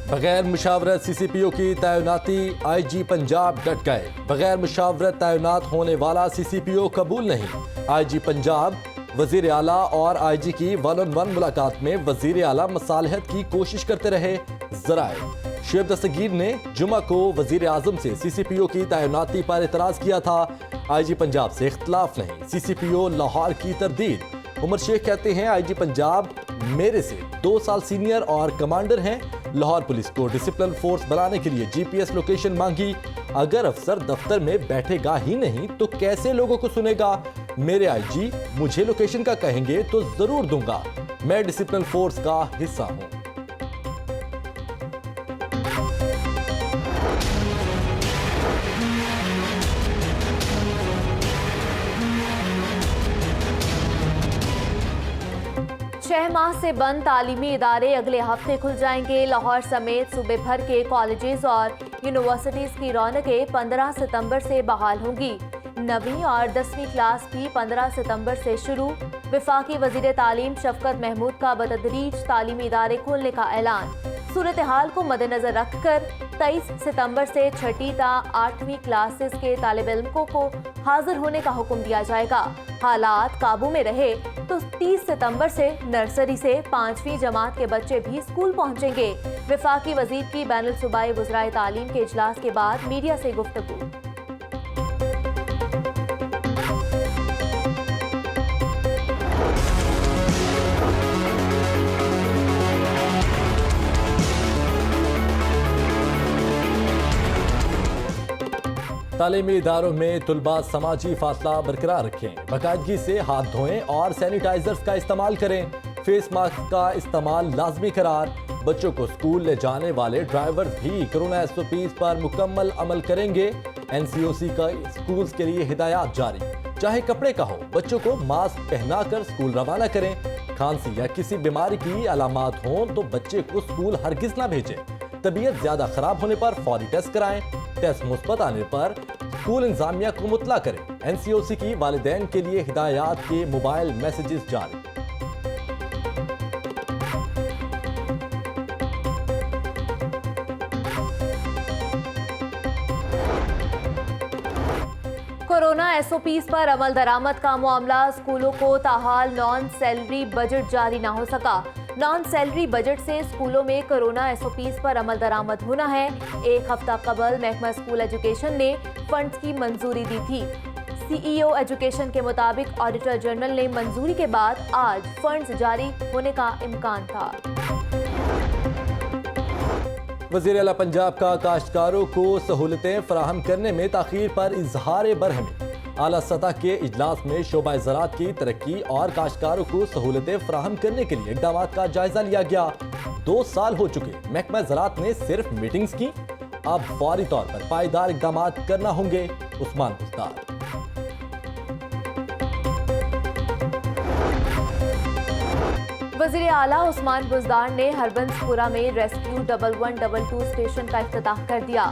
बगैर मुशावरत सीसीपीओ की तैनाती, आईजी पंजाब डट गए। बगैर मुशावरत तैनात होने वाला सीसीपीओ कबूल नहीं। आईजी पंजाब वजीर आला और आईजी की 1-on-1 मुलाकात में वजीर आला मसालहत की कोशिश करते रहे। जराए शुएब दस्तगीर ने जुमा को वजीर आजम से सीसीपीओ की तैनाती पर इतराज किया था। आईजी पंजाब से इख्तलाफ नहीं, सीसीपीओ लाहौर की तरदीद। उमर शेख कहते हैं आईजी पंजाब मेरे से 2 साल सीनियर और कमांडर हैं। लाहौर पुलिस को डिसिप्लिन फोर्स बनाने के लिए जीपीएस लोकेशन मांगी। अगर अफसर दफ्तर में बैठेगा ही नहीं तो कैसे लोगों को सुनेगा। मेरे आईजी मुझे लोकेशन का कहेंगे तो जरूर दूंगा। मैं डिसिप्लिन फोर्स का हिस्सा हूं। छह माह से बंद तालीमी इदारे अगले हफ्ते खुल जाएंगे। लाहौर समेत सूबे भर के कॉलेजेस और यूनिवर्सिटीज की रौनकें 15 सितंबर से बहाल होंगी। 9वीं और 10वीं क्लास भी 15 सितंबर से शुरू। वफाकी वजीर तालीम शफकत महमूद का बतदरीज तालीमी इदारे खोलने का ऐलान। सूरत हाल को मद्देनजर रखकर 23 सितंबर से 6ठी ता 8वीं क्लासेस के तालिब इल्मों को हाजिर होने का हुक्म दिया जाएगा। हालात काबू में रहे तो 30 सितंबर से नर्सरी से 5वीं जमात के बच्चे भी स्कूल पहुंचेंगे। वफाकी वजीर की बैनुल सूबाई वज़राए तालीम के इजलास के बाद मीडिया से गुफ्तगू। तालीमी इदारों में तुलबा समाजी फासला बरकरार रखें, बाकायदगी से हाथ धोएं और सैनिटाइजर्स का इस्तेमाल करें। फेस मास्क का इस्तेमाल लाजमी करार। बच्चों को स्कूल ले जाने वाले ड्राइवर्स भी कोरोना SOPs पर मुकम्मल अमल करेंगे। NCOC का स्कूल्स के लिए हिदायत जारी। चाहे कपड़े का हो, बच्चों को मास्क पहनाकर स्कूल रवाना करें। खांसी या किसी बीमारी की अलामात हों तो बच्चे को स्कूल हरगिज ना भेजें। तबीयत ज्यादा खराब होने पर फौरी टेस्ट कराएं। टेस्ट मुस्बत आने पर स्कूल इंतजामिया को मुतला करें। NCOC की वालिदैन के लिए हिदायत के मोबाइल मैसेजेस जारी। कोरोना SOPs पर अमल दरामद का मामला। स्कूलों को ताहाल नॉन सैलरी बजट जारी ना हो सका। नॉन सैलरी बजट से स्कूलों में कोरोना SOPs पर अमल दरामद होना है। एक हफ्ता कबल महकमा स्कूल एजुकेशन ने फंड्स की मंजूरी दी थी। CEO एजुकेशन के मुताबिक ऑडिटर जनरल ने मंजूरी के बाद आज फंड्स जारी होने का इम्कान था। वज़ीर आला पंजाब का काश्तकारों को सहूलतें फराहम करने में ताखीर पर इजहार बरहमी। आला सतह के इजलास में शोबा ज़राअत की तरक्की और काश्तकारों को सहूलतें फराहम करने के लिए इक़दाम का जायजा लिया गया। 2 साल हो चुके, महकमा ज़राअत ने सिर्फ मीटिंग्स की। अब फौरी तौर पर पायदार इक़दाम करना होंगे। उस्मान बुज़दार। वज़ीर आला उस्मान बुज़दार ने हरबंसपुरा में रेस्क्यू 1122 स्टेशन का इफ्तिताह कर दिया।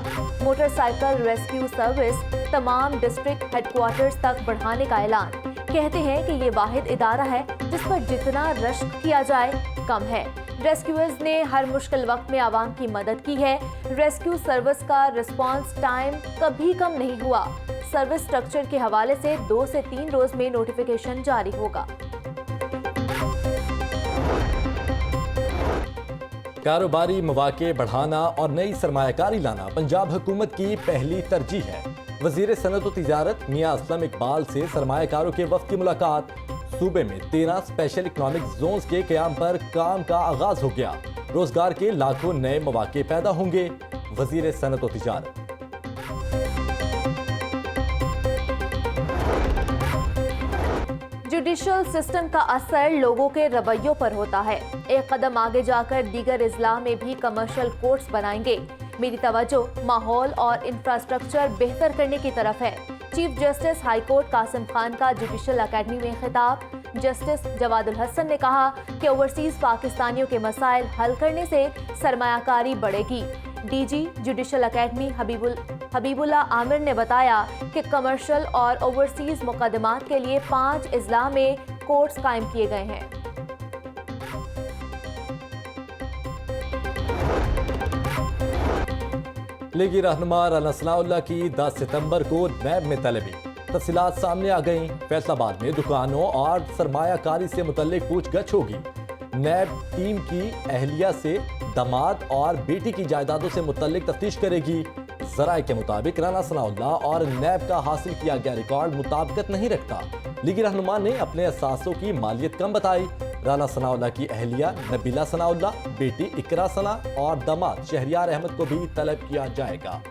मोटरसाइकिल रेस्क्यू सर्विस तमाम डिस्ट्रिक्ट हेडक्वार्टर्स तक बढ़ाने का ऐलान। कहते हैं कि ये वाहिद इदारा है जिस पर जितना रश्क किया जाए कम है। रेस्क्यूअर्स ने हर मुश्किल वक्त में आवाम की मदद की है। रेस्क्यू सर्विस का रिस्पांस टाइम कभी कम नहीं हुआ। सर्विस स्ट्रक्चर के हवाले से 2 से 3 रोज में नोटिफिकेशन जारी होगा। कारोबारी मौके बढ़ाना और नई सरमायाकारी लाना पंजाब हुकूमत की पहली तरजीह है। वजीर सनअत व तिजारत मियां असलम इकबाल से सरमायाकारों के वफ्द की मुलाकात। सूबे में 13 स्पेशल इकनॉमिक जोन्स के क़याम पर काम का आगाज हो गया। रोजगार के लाखों नए मौके पैदा होंगे। वजीर सनअत व तिजारत। जुडिशल सिस्टम का असर लोगों के रवैयों पर होता है। एक कदम आगे जाकर दीगर इजला में भी कमर्शियल कोर्ट्स बनाएंगे। मेरी तवज्जो माहौल और इंफ्रास्ट्रक्चर बेहतर करने की तरफ है। Chief justice high court Qasim Khan का जुडिशल अकेडमी में खिताब। जस्टिस जवादुल हसन ने कहा कि ओवरसीज पाकिस्तानियों के मसाइल हल करने से सरमायाकारी बढ़ेगी। DG judicial academy Habibullah Aamir ने बताया कि कमर्शियल और ओवरसीज मुकदमात के लिए 5 इजला में कोर्ट्स कायम किए गए हैं। लीगी रहनुमा राना सनाउल्लाह की 10 सितंबर को नैब में तलबी। तफसीलात सामने आ गईं। फैसलाबाद में दुकानों और सरमायाकारी से मुतल्लिक पूछगछ होगी। नैब टीम की अहलिया से दामाद और बेटी की जायदादों से मुतल्लिक तफ्तीश करेगी। जराए के मुताबिक राना सनाउल्लाह और नैब का हासिल किया गया रिकॉर्ड मुताबिकत नहीं रखता। लीगी रहनुमा ने अपने असासों की मालियत कम बताई। राना सनाउल्लाह की अहलिया नबीला सनाउल्लाह, बेटी इकरा सना और दामाद शहरियार अहमद को भी तलब किया जाएगा।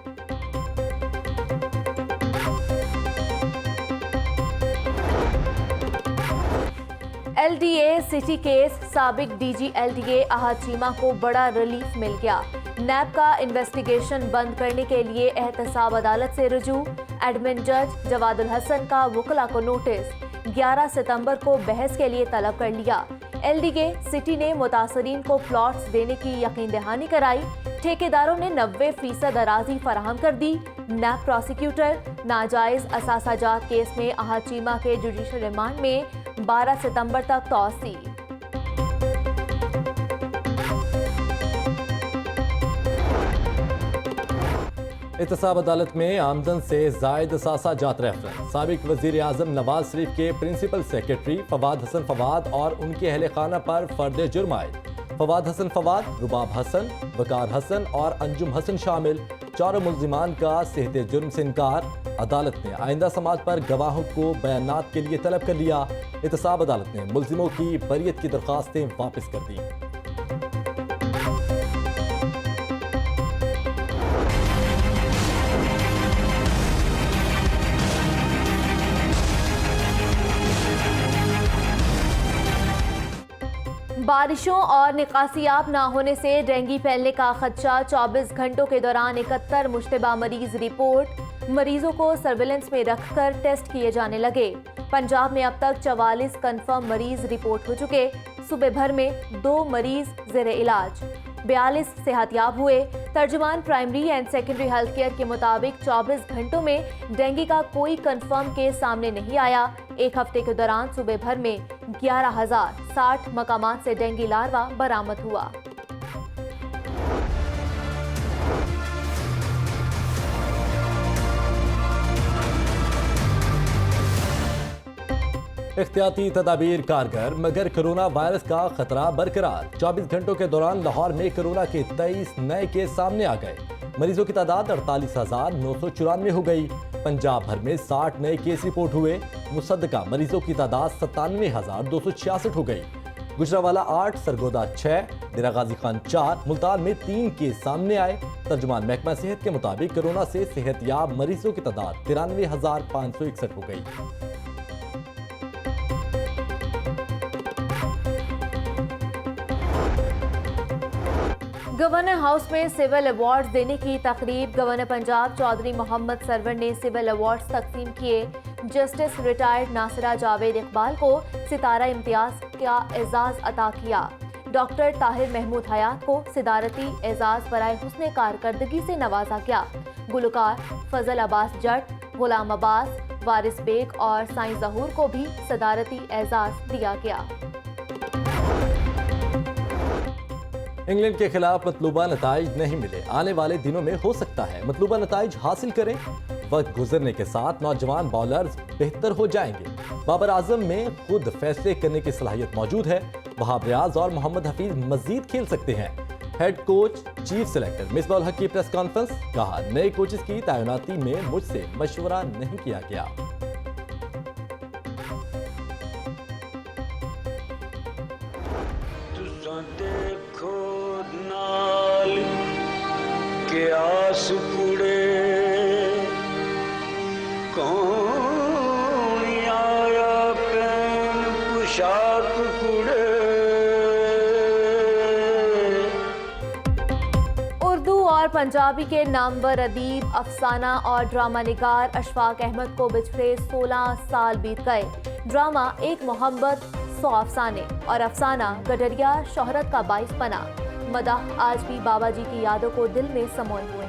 LDA सिटी केस साबिक DG LDA अहद चीमा को बड़ा रिलीफ मिल गया। नैब का इन्वेस्टिगेशन बंद करने के लिए एहतसाब अदालत से रुजू। एडमिन जज जवादुल हसन का वकला को नोटिस 11 सितंबर को बहस के लिए तलब कर लिया। LDA सिटी ने मुतासरीन को प्लॉट्स देने की यकीन दहानी कराई। ठेकेदारों ने 90% अराजी फराहम कर दी। नैब प्रोसिक्यूटर नाजायज असासाजात केस में अहद चीमा के जुडिशल रिमांड में 12 सितंबर तक तौसी। एहतसाब अदालत में आमदन से जायद असासाजात रेफरेंस। साबिक वजीर आजम नवाज शरीफ के प्रिंसिपल सेक्रेटरी फवाद हसन फवाद और उनके अहले खाना पर फर्द जुर्म आए। फवाद हसन फवाद, रुबाब हसन, वकार हसन और अंजुम हसन शामिल। चारों मुल्जिमान का सेहत जुर्म से इनकार। अदालत ने आइंदा समात पर गवाहों को बयानात के लिए तलब कर लिया। एहतसाब अदालत ने मुल्जिमों की बरियत की दरख्वास्तें वापस कर दी। बारिशों और निकासियाब न होने से डेंगू फैलने का खदशा। 24 घंटों के दौरान 71 मुश्तबा मरीज रिपोर्ट। मरीजों को सर्विलेंस में रखकर टेस्ट किए जाने लगे। पंजाब में अब तक 44 कंफर्म मरीज रिपोर्ट हो चुके। सूबे भर में 2 मरीज जेर इलाज, 42 सेहतयाब हुए। तर्जुमान primary and secondary health care के मुताबिक 24 घंटों में डेंगू का कोई कंफर्म केस सामने नहीं आया। एक हफ्ते के दौरान सूबे भर में 11,060 मकामात से डेंगू लार्वा बरामद हुआ। एहतियाती तदाबीर कारगर मगर कोरोना वायरस का खतरा बरकरार। 24 घंटों के दौरान लाहौर में कोरोना के 23 नए केस सामने आ गए। मरीजों की तादाद 48,994 हो गई। पंजाब भर में 60 नए केस रिपोर्ट हुए। मुसद्दका मरीजों की तादाद 97,266 हो गई। गुजरावाला 8, सरगोदा 6, डेरा गाजी खान 4, मुल्तान में 3 केस सामने आए। तर्जुमान महकमा सेहत के मुताबिक कोरोना से सेहतयाब मरीजों की तादाद 93,561 हो गई। गवर्नर हाउस में सिविल अवार्ड्स देने की तकरीब। गवर्नर पंजाब चौधरी मोहम्मद सरवर ने सिविल अवार्ड्स तकसीम किए। जस्टिस रिटायर्ड नासिरा जावेद इकबाल को सितारा इम्तियाज का एजाज अता किया। डॉक्टर ताहिर महमूद हयात को सिदारती एजाज बराए हुस्ने कारकर्दगी से नवाजा गया। गुलकार फजल अब्बास जट, गुलाम अब्बास, वारिस बेग और साईं जहूर को भी सदारती एजाज दिया गया। इंग्लैंड के खिलाफ मतलूबा नताइज नहीं मिले। आने वाले दिनों में हो सकता है मतलूबा नताइज हासिल करें। वक्त गुजरने के साथ नौजवान बॉलर्स बेहतर हो जाएंगे। बाबर आजम में खुद फैसले करने की सलाहियत मौजूद है। वहाब रियाज और मोहम्मद हफीज मजीद खेल सकते हैं। Head coach chief selector Misbah ul Haq की प्रेस कॉन्फ्रेंस। कहा, नए कोचेस की तैनाती में मुझसे मशवरा नहीं किया गया। के आस कुड़े कौन आया पैन पोशाक कुड़े। उर्दू और पंजाबी के नामवर अदीब, अफसाना और ड्रामा निगार अशफाक अहमद को बिछड़े 16 साल बीत गए। ड्रामा एक मोहब्बत 100 अफसाने और अफसाना गडरिया शोहरत का बाइस बना। मदाह आज भी बाबा जी की यादों को दिल में समोए हुए।